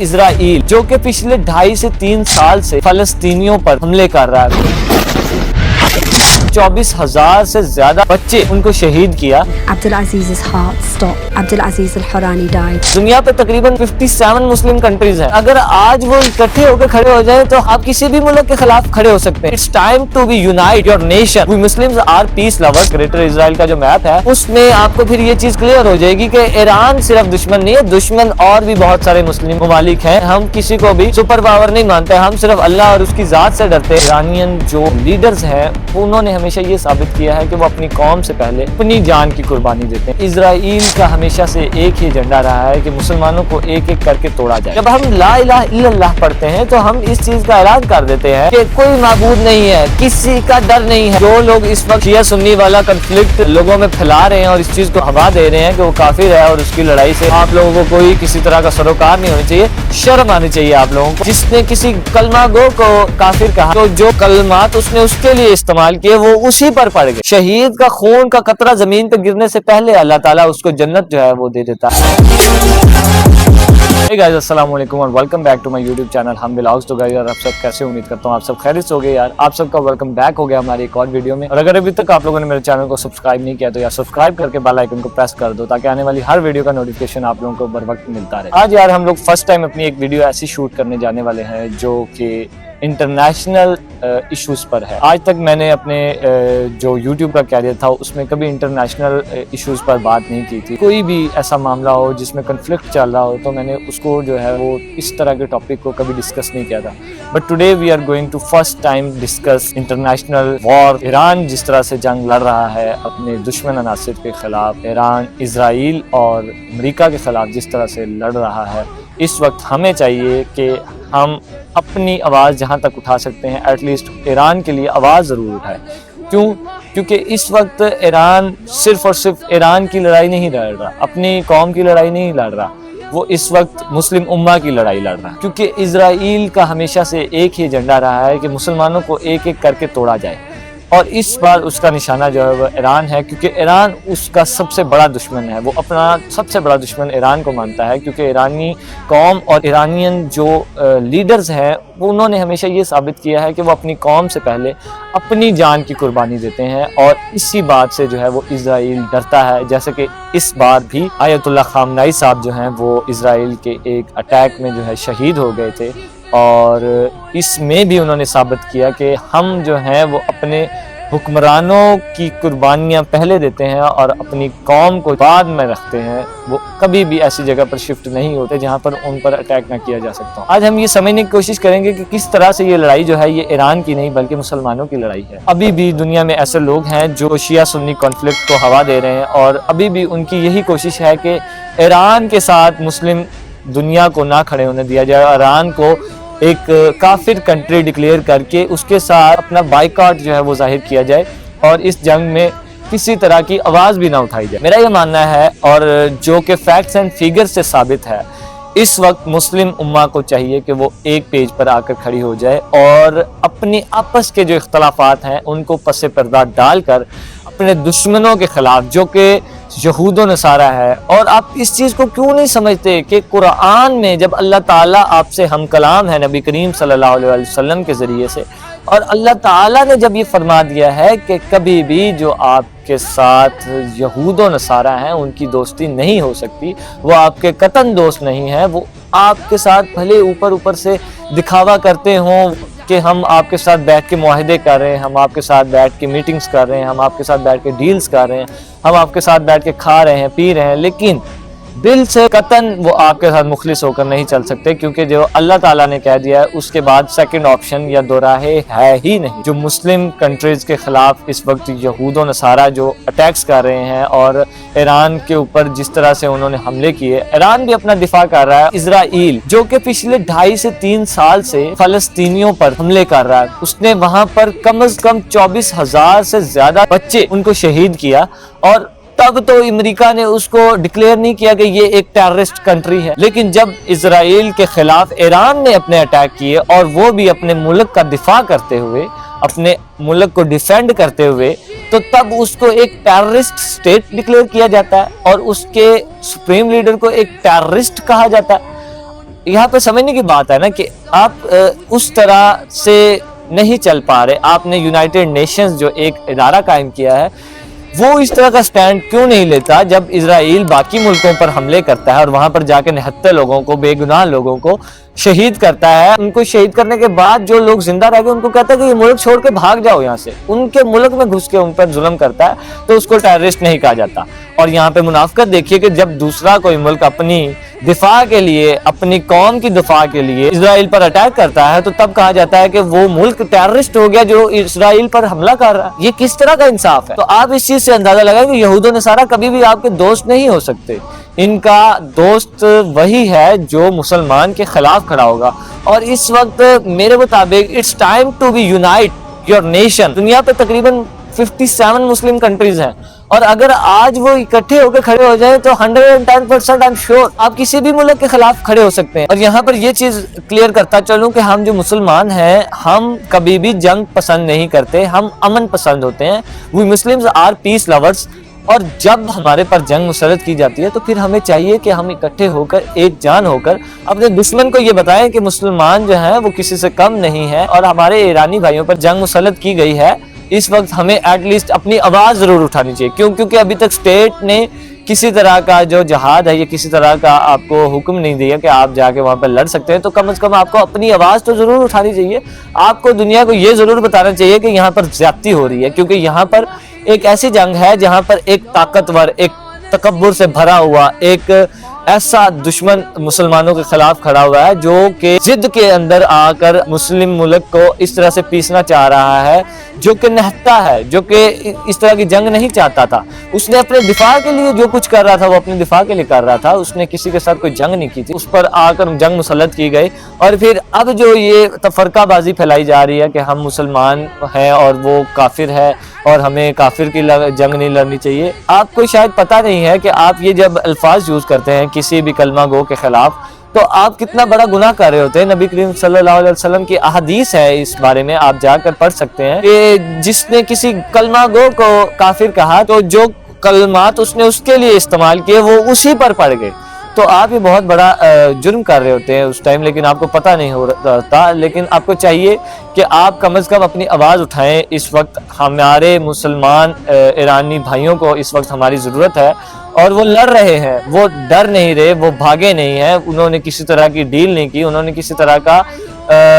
اسرائیل جو کہ پچھلے 2.5 سے 3 سال سے فلسطینیوں پر حملے کر رہا ہے، 24,000 سے زیادہ بچے ان کو شہید کیا۔ Abdulaziz's heart stopped. Abdulaziz al-Harani died. دنیا پہ تقریباً 57 مسلم کنٹریز ہیں۔ اگر آج وہ اکٹھے ہو کے کھڑے ہو جائیں تو آپ کسی بھی ملک کے خلاف کھڑے ہو سکتے ہیں۔ It's time to be unite your nation. We Muslims are peace lovers. Greater Israel کا جو میپ ہے اس میں آپ کو پھر یہ چیز کلیئر ہو جائے گی کہ ایران صرف دشمن نہیں ہے، دشمن اور بھی بہت سارے مسلم ممالک ہیں۔ ہم کسی کو بھی سپر پاور نہیں مانتے، ہم صرف اللہ اور اس کی ذات سے ڈرتے ہیں۔ ایرانین جو لیڈرز ہیں انہوں نے ہمیشہ یہ ثابت کیا ہے کہ وہ اپنی قوم سے پہلے اپنی جان کی قربانی دیتے ہیں۔ اسرائیل کا ہمیشہ سے ایک ہی ایجنڈا رہا ہے کہ مسلمانوں کو ایک ایک کر کے توڑا جائے۔ جب ہم لا الہ الا اللہ پڑھتے ہیں تو ہم اس چیز کا اعلان کر دیتے ہیں کہ کوئی معبود نہیں ہے، کسی کا ڈر نہیں ہے۔ جو لوگ اس وقت شیعہ سنی والا کنفلکٹ لوگوں میں پھیلا رہے ہیں اور اس چیز کو ہوا دے رہے ہیں کہ وہ کافر ہے اور اس کی لڑائی سے آپ لوگوں کو کوئی کسی طرح کا سروکار نہیں ہونی چاہیے، شرم آنی چاہیے آپ لوگوں کو۔ جس نے کسی کلمہ گو کو کافر کہا تو جو کلمات اس نے اس کے لیے استعمال کیے وہ اسی پر پڑ گئے۔ شہید کا خون کا قطرہ زمین پہ گرنے سے پہلے اللہ تعالیٰ اس کو جنت جو ہے وہ دے دیتا ہے۔ Hey guys, السلام علیکم اور welcome back to my YouTube channel ہم بلاؤز۔ تو گائز آپ سب کیسے، امید کرتا ہوں آپ سب خیریت سے ہو گئے یار۔ آپ سب کا ویلکم بیک ہو گیا ہماری ایک اور ویڈیو میں، اور اگر ابھی تک آپ لوگوں نے میرے چینل کو سبسکرائب نہیں کیا تو یار سبسکرائب کر کے بیل آئیکن کو پریس کر دو تاکہ آنے والی ہر ویڈیو کا نوٹیفیکیشن آپ لوگوں کو بر وقت ملتا رہے۔ آج یار ہم لوگ فرسٹ ٹائم اپنی ایک ویڈیو ایسی شوٹ کرنے جانے والے ہیں جو کہ انٹرنیشنل ایشوز پر ہے۔ آج تک میں نے اپنے جو یوٹیوب کا کیریئر تھا اس میں کبھی انٹرنیشنل ایشوز پر بات نہیں کی تھی۔ کوئی بھی ایسا معاملہ ہو جس میں کنفلکٹ چل رہا ہو تو میں نے اس کو جو ہے وہ اس طرح کے ٹاپک کو کبھی ڈسکس نہیں کیا تھا، but today we are going to first time discuss international war. Iran جس طرح سے جنگ لڑ رہا ہے اپنے دشمن عناصر کے خلاف، ایران اسرائیل اور امریکہ کے خلاف جس طرح سے لڑ رہا ہے، اس وقت ہمیں چاہیے کہ ہم اپنی آواز جہاں تک اٹھا سکتے ہیں ایٹ لیسٹ ایران کے لیے آواز ضرور اٹھائیں۔ کیونکہ اس وقت ایران صرف اور صرف ایران کی لڑائی نہیں لڑ رہا، اپنی قوم کی لڑائی نہیں لڑ رہا، وہ اس وقت مسلم امہ کی لڑائی لڑ رہا ہے۔ کیونکہ اسرائیل کا ہمیشہ سے ایک ہی ایجنڈا رہا ہے کہ مسلمانوں کو ایک ایک کر کے توڑا جائے، اور اس بار اس کا نشانہ جو ہے وہ ایران ہے، کیونکہ ایران اس کا سب سے بڑا دشمن ہے۔ وہ اپنا سب سے بڑا دشمن ایران کو مانتا ہے، کیونکہ ایرانی قوم اور ایرانین جو لیڈرز ہیں انہوں نے ہمیشہ یہ ثابت کیا ہے کہ وہ اپنی قوم سے پہلے اپنی جان کی قربانی دیتے ہیں، اور اسی بات سے جو ہے وہ اسرائیل ڈرتا ہے۔ جیسے کہ اس بار بھی آیت اللہ خامنائی صاحب جو ہیں وہ اسرائیل کے ایک اٹیک میں جو ہے شہید ہو گئے تھے، اور اس میں بھی انہوں نے ثابت کیا کہ ہم جو ہیں وہ اپنے حکمرانوں کی قربانیاں پہلے دیتے ہیں اور اپنی قوم کو بعد میں رکھتے ہیں۔ وہ کبھی بھی ایسی جگہ پر شفٹ نہیں ہوتے جہاں پر ان پر اٹیک نہ کیا جا سکتا۔ آج ہم یہ سمجھنے کی کوشش کریں گے کہ کس طرح سے یہ لڑائی جو ہے یہ ایران کی نہیں بلکہ مسلمانوں کی لڑائی ہے۔ ابھی بھی دنیا میں ایسے لوگ ہیں جو شیعہ سنی کانفلکٹ کو ہوا دے رہے ہیں، اور ابھی بھی ان کی یہی کوشش ہے کہ ایران کے ساتھ مسلم دنیا کو نہ کھڑے ہونے دیا جائے، ایران کو ایک کافر کنٹری ڈکلیئر کر کے اس کے ساتھ اپنا بائیکاٹ جو ہے وہ ظاہر کیا جائے، اور اس جنگ میں کسی طرح کی آواز بھی نہ اٹھائی جائے۔ میرا یہ ماننا ہے، اور جو کہ فیکٹس اینڈ فیگر سے ثابت ہے، اس وقت مسلم امہ کو چاہیے کہ وہ ایک پیج پر آ کر کھڑی ہو جائے اور اپنے آپس کے جو اختلافات ہیں ان کو پس پردہ ڈال کر اپنے دشمنوں کے خلاف جو کہ یہود و نصارہ ہے۔ اور آپ اس چیز کو کیوں نہیں سمجھتے کہ قرآن میں جب اللہ تعالیٰ آپ سے ہم کلام ہے نبی کریم صلی اللہ علیہ وسلم کے ذریعے سے، اور اللہ تعالیٰ نے جب یہ فرما دیا ہے کہ کبھی بھی جو آپ کے ساتھ یہود و نصارہ ہیں ان کی دوستی نہیں ہو سکتی، وہ آپ کے قطعاً دوست نہیں ہیں، وہ آپ کے ساتھ بھلے اوپر سے دکھاوا کرتے ہوں کہ ہم آپ کے ساتھ بیٹھ کے معاہدے کر رہے ہیں، ہم آپ کے ساتھ بیٹھ کے میٹنگز کر رہے ہیں، ہم آپ کے ساتھ بیٹھ کے ڈیلز کر رہے ہیں، ہم آپ کے ساتھ بیٹھ کے کھا رہے ہیں پی رہے ہیں، لیکن دل سے قطعاً وہ آپ کے ساتھ مخلص ہو کر نہیں چل سکتے، کیونکہ جو اللہ تعالیٰ نے کہہ دیا ہے اس کے بعد سیکنڈ آپشن یا دو راہیں ہے ہی نہیں۔ جو مسلم کنٹریز کے خلاف اس وقت یہود و نصارہ جو اٹیکس کر رہے ہیں اور ایران کے اوپر جس طرح سے انہوں نے حملے کیے، ایران بھی اپنا دفاع کر رہا ہے۔ اسرائیل جو کہ پچھلے 2.5 سے 3 سال سے فلسطینیوں پر حملے کر رہا ہے، اس نے وہاں پر کم از کم 24,000 سے زیادہ بچے ان کو شہید کیا، اور تب تو امریکہ نے اس کو ڈکلیئر نہیں کیا کہ یہ ایک ٹیررسٹ کنٹری ہے، لیکن جب اسرائیل کے خلاف ایران نے اپنے اٹیک کیے اور وہ بھی اپنے ملک کا دفاع کرتے ہوئے، اپنے ملک کو ڈیفینڈ کرتے ہوئے، تو تب اس کو ایک ٹیررسٹ سٹیٹ ڈکلیئر کیا جاتا ہے اور اس کے سپریم لیڈر کو ایک ٹیررسٹ کہا جاتا ہے۔ यहाँ पे समझने की बात है ना कि आप उस तरह से नहीं चल पा रहे। आपने यूनाइटेड नेशंस जो एक इदारा कायम किया है, वो इस तरह का स्टैंड क्यों नहीं लेता जब इजराइल बाकी मुल्कों पर हमले करता है और वहां पर जाके निहत्ते लोगों को, बेगुनाह लोगों को शहीद करता है। उनको शहीद करने के बाद जो लोग जिंदा रह गए उनको कहता है कि ये मुल्क छोड़ के भाग जाओ यहाँ से। उनके मुल्क में घुस के उन पर जुल्म करता है तो उसको टेररिस्ट नहीं कहा जाता। और यहाँ पे मुनाफिकत देखिए कि जब दूसरा कोई मुल्क अपनी दिफा के लिए, अपनी कौम की दिफा के लिए इजराइल पर अटैक करता है तो तब कहा जाता है कि वो मुल्क टेररिस्ट हो गया जो इजराइल पर हमला कर रहा है। ये किस तरह का इंसाफ है? तो आप इस चीज से अंदाजा लगाएं कि यहूद नसारा कभी भी आपके दोस्त नहीं हो सकते। इनका दोस्त वही है जो मुसलमान के खिलाफ खड़ा होगा। और इस वक्त मेरे मुताबिक it's time to be unite your nation. दुनिया पे तकरीबन 57 मुस्लिम कंट्रीज हैं और अगर आज वो इकट्ठे होकर खड़े हो जाए तो 110% आई एम श्योर आप किसी भी मुल्क के खिलाफ खड़े हो सकते हैं। और यहाँ पर ये चीज क्लियर करता चलूं कि हम जो मुसलमान हैं, हम कभी भी जंग पसंद नहीं करते, हम अमन पसंद होते हैं। We Muslims are peace lovers. और जब हमारे पर जंग मुसल्लत की जाती है तो फिर हमें चाहिए कि हम इकट्ठे होकर, एक जान होकर अपने दुश्मन को ये बताएं कि मुसलमान जो है वो किसी से कम नहीं है। और हमारे ईरानी भाइयों पर जंग मुसल्लत की गई है, इस वक्त हमें एटलीस्ट अपनी आवाज जरूर उठानी चाहिए। क्योंकि अभी तक स्टेट ने किसी तरह का जो जहाद है या किसी तरह का आपको हुक्म नहीं दिया कि आप जाके वहां पर लड़ सकते हैं, तो कम से कम आपको अपनी आवाज तो जरूर उठानी चाहिए। आपको दुनिया को ये जरूर बताना चाहिए कि यहाँ पर ज्यादती हो रही है, क्योंकि यहाँ पर एक ऐसी जंग है जहां पर एक ताकतवर, एक तकब्बुर से भरा हुआ एक ऐसा दुश्मन मुसलमानों के खिलाफ खड़ा हुआ है जो कि जिद के अंदर आकर मुस्लिम मुल्क को इस तरह से पीसना चाह रहा है, जो कि निहत्ता है, जो कि इस तरह की जंग नहीं चाहता था। उसने अपने दिफा के लिए जो कुछ कर रहा था वो अपने दिफा के लिए कर रहा था, उसने किसी के साथ कोई जंग नहीं की थी। उस पर आकर जंग मुसल्लत की गई और फिर अब जो ये तफरकाबाजी फैलाई जा रही है कि हम मुसलमान हैं और वो काफिर है और हमें काफिर की जंग नहीं लड़नी चाहिए। आपको शायद पता नहीं है कि आप ये जब अल्फाज यूज करते हैं किसी भी कलमा गो के खिलाफ तो आप कितना बड़ा गुनाह कर रहे होते हैं। नबी करीम सल्लल्लाहु अलैहि वसल्लम की अहदीस है, इस बारे में आप जाकर पढ़ सकते हैं कि जिसने किसी कलमा गो को काफिर कहा तो जो कलमात उसने उसके लिए इस्तेमाल किए वो उसी पर पड़ गए। तो आप ये बहुत बड़ा जुर्म कर रहे होते हैं उस टाइम, लेकिन आपको पता नहीं होता। लेकिन आपको चाहिए कि आप कम से कम अपनी आवाज़ उठाएं। इस वक्त हमारे मुसलमान ईरानी भाइयों को इस वक्त हमारी ज़रूरत है और वो लड़ रहे हैं, वो डर नहीं रहे, वो भागे नहीं हैं, उन्होंने किसी तरह की डील नहीं की, उन्होंने किसी तरह का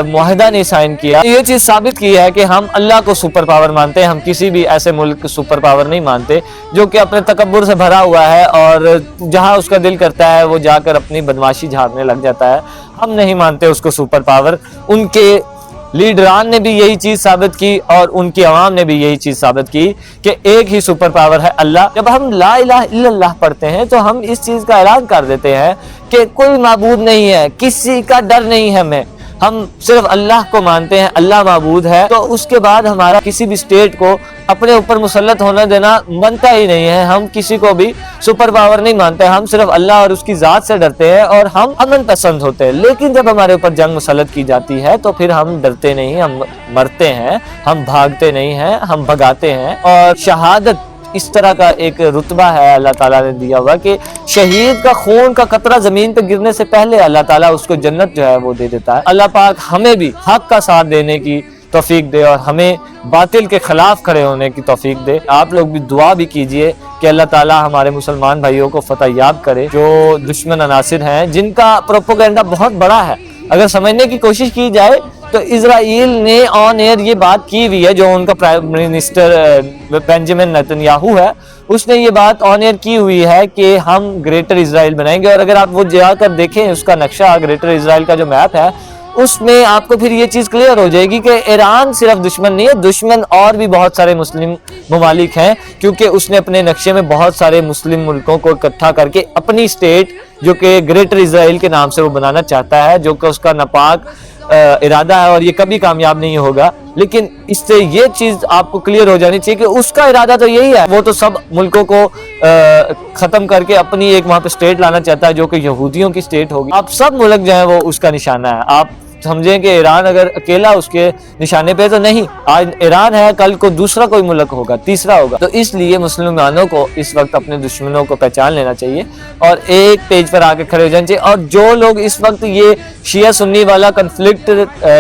मुआहदा नहीं साइन किया। ये चीज़ साबित की है कि हम अल्लाह को सुपर पावर मानते हैं, हम किसी भी ऐसे मुल्क को सुपर पावर नहीं मानते जो कि अपने तकब्बुर से भरा हुआ है और जहां उसका दिल करता है वो जाकर अपनी बदमाशी झाड़ने लग जाता है। हम नहीं मानते उसको सुपर पावर। उनके लीडरान ने भी यही चीज साबित की और उनकी आवाम ने भी यही चीज साबित की कि एक ही सुपर पावर है, अल्लाह। जब हम ला इलाहा इल्लल्लाह पढ़ते हैं तो हम इस चीज का ऐलान कर देते हैं कि कोई माबूद नहीं है, किसी का डर नहीं है, हम सिर्फ अल्लाह को मानते हैं, अल्लाह माबूद है। तो उसके बाद हमारा किसी भी स्टेट को अपने ऊपर मुसल्लत होने देना बनता ही नहीं है। हम किसी को भी सुपर पावर नहीं मानते, हम सिर्फ अल्लाह और उसकी ज़ात से डरते हैं और हम अमन पसंद होते हैं। लेकिन जब हमारे ऊपर जंग मुसल्लत की जाती है तो फिर हम डरते नहीं, हम मरते हैं, हम भागते नहीं हैं, हम भगाते हैं। और शहादत इस तरह का एक रुतबा है अल्लाह ताला ने दिया हुआ कि शहीद का खून का कतरा जमीन पे गिरने से पहले अल्लाह ताला उसको जन्नत जो है वो दे देता है। अल्लाह पाक हमें भी हक का साथ देने की तौफीक दे और हमें बातिल के खिलाफ खड़े होने की तौफीक दे। आप लोग भी दुआ भी कीजिए कि अल्लाह ताला हमारे मुसलमान भाइयों को फतह याब करे जो दुश्मन अनासिर हैं, जिनका प्रोपेगेंडा बहुत बड़ा है। अगर समझने की कोशिश की जाए तो इजराइल ने ऑन एयर ये बात की हुई है, जो उनका प्राइम मिनिस्टर बेंजामिन नेतन्याहू है उसने ये बात ऑन एयर की हुई है कि हम ग्रेटर इजराइल बनाएंगे। और अगर आप वो जाकर देखें उसका नक्शा, ग्रेटर इजराइल का जो मैप है, उसमें आपको फिर ये चीज़ क्लियर हो जाएगी कि ईरान सिर्फ दुश्मन नहीं है, दुश्मन और भी बहुत सारे मुस्लिम ममालिक हैं, क्योंकि उसने अपने नक्शे में बहुत सारे मुस्लिम मुल्कों को इकट्ठा करके अपनी स्टेट जो कि ग्रेटर इजराइल के नाम से वो बनाना चाहता है, जो कि उसका नापाक इरादा है और ये कभी कामयाब नहीं होगा। लेकिन इससे ये चीज आपको क्लियर हो जानी चाहिए कि उसका इरादा तो यही है, वो तो सब मुल्कों को खत्म करके अपनी एक वहां पे स्टेट लाना चाहता है जो कि यहूदियों की स्टेट होगी। आप सब मुल्क जो है वो उसका निशाना है। आप समझें कि ईरान अगर अकेला उसके निशाने पे, तो नहीं, आज ईरान है, कल को दूसरा कोई मुल्क होगा, तीसरा होगा। तो इसलिए मुसलमानों को इस वक्त अपने दुश्मनों को पहचान लेना चाहिए और एक पेज पर आके खड़े हो जाना चाहिए। और जो लोग इस वक्त ये शिया सुन्नी वाला कन्फ्लिक्ट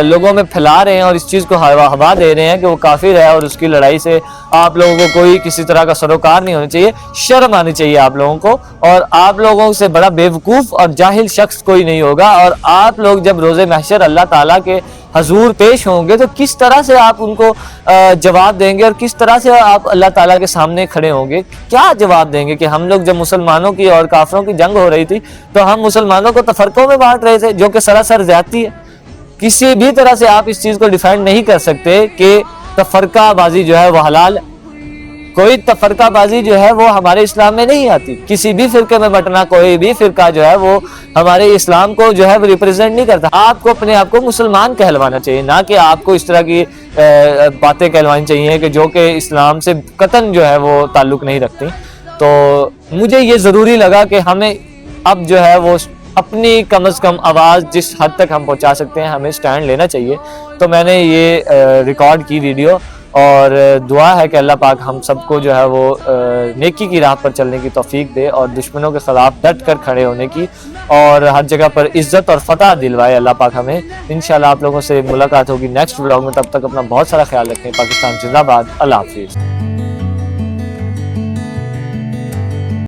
लोगों में फैला रहे हैं और इस चीज़ को हवा दे रहे हैं कि वो काफिर है और उसकी लड़ाई से आप लोगों को कोई किसी तरह का सरोकार नहीं होना चाहिए, शर्म आनी चाहिए आप लोगों को। और आप लोगों से बड़ा बेवकूफ़ और जाहिल शख्स कोई नहीं होगा। और आप लोग जब रोज़े महशर अल्लाह ताला के हजूर पेश होंगे तो किस तरह से आप उनको जवाब देंगे और किस तरह से आप अल्लाह ताला के सामने खड़े होंगे, क्या जवाब देंगे कि हम लोग जब मुसलमानों की और काफिरों की जंग हो रही थी तो हम मुसलमानों को तफरकों में बांट रहे थे, जो कि सरासर ज्यादती है। किसी भी तरह से आप इस चीज़ को डिफाइन नहीं कर सकते कि तफरकाबाजी जो है वो हलाल है। कोई तफरकाबाजी जो है वो हमारे इस्लाम में नहीं आती। किसी भी फिरके में बटना, कोई भी फिरका जो है वो हमारे इस्लाम को जो है वो रिप्रेजेंट नहीं करता। आपको अपने आप को मुसलमान कहलवाना चाहिए, ना कि आपको इस तरह की बातें कहलवानी चाहिए कि जो कि इस्लाम से कतन जो है वो ताल्लुक़ नहीं रखती। तो मुझे ये ज़रूरी लगा कि हमें अब जो है वो अपनी कम अज़ कम आवाज़ जिस हद तक हम पहुंचा सकते हैं हमें स्टैंड लेना चाहिए। तो मैंने ये रिकॉर्ड की वीडियो, और दुआ है कि अल्लाह पाक हम सबको जो है वो नेकी की राह पर चलने की तौफीक दे और दुश्मनों के खिलाफ डट कर खड़े होने की, और हर जगह पर इज्जत और फतह दिलवाए अल्लाह पाक हमें। इंशाल्लाह आप लोगों से मुलाकात होगी नेक्स्ट व्लॉग में। तब तक अपना बहुत सारा ख्याल रखें। पाकिस्तान जिंदाबाद। अल्लाह हाफिज़।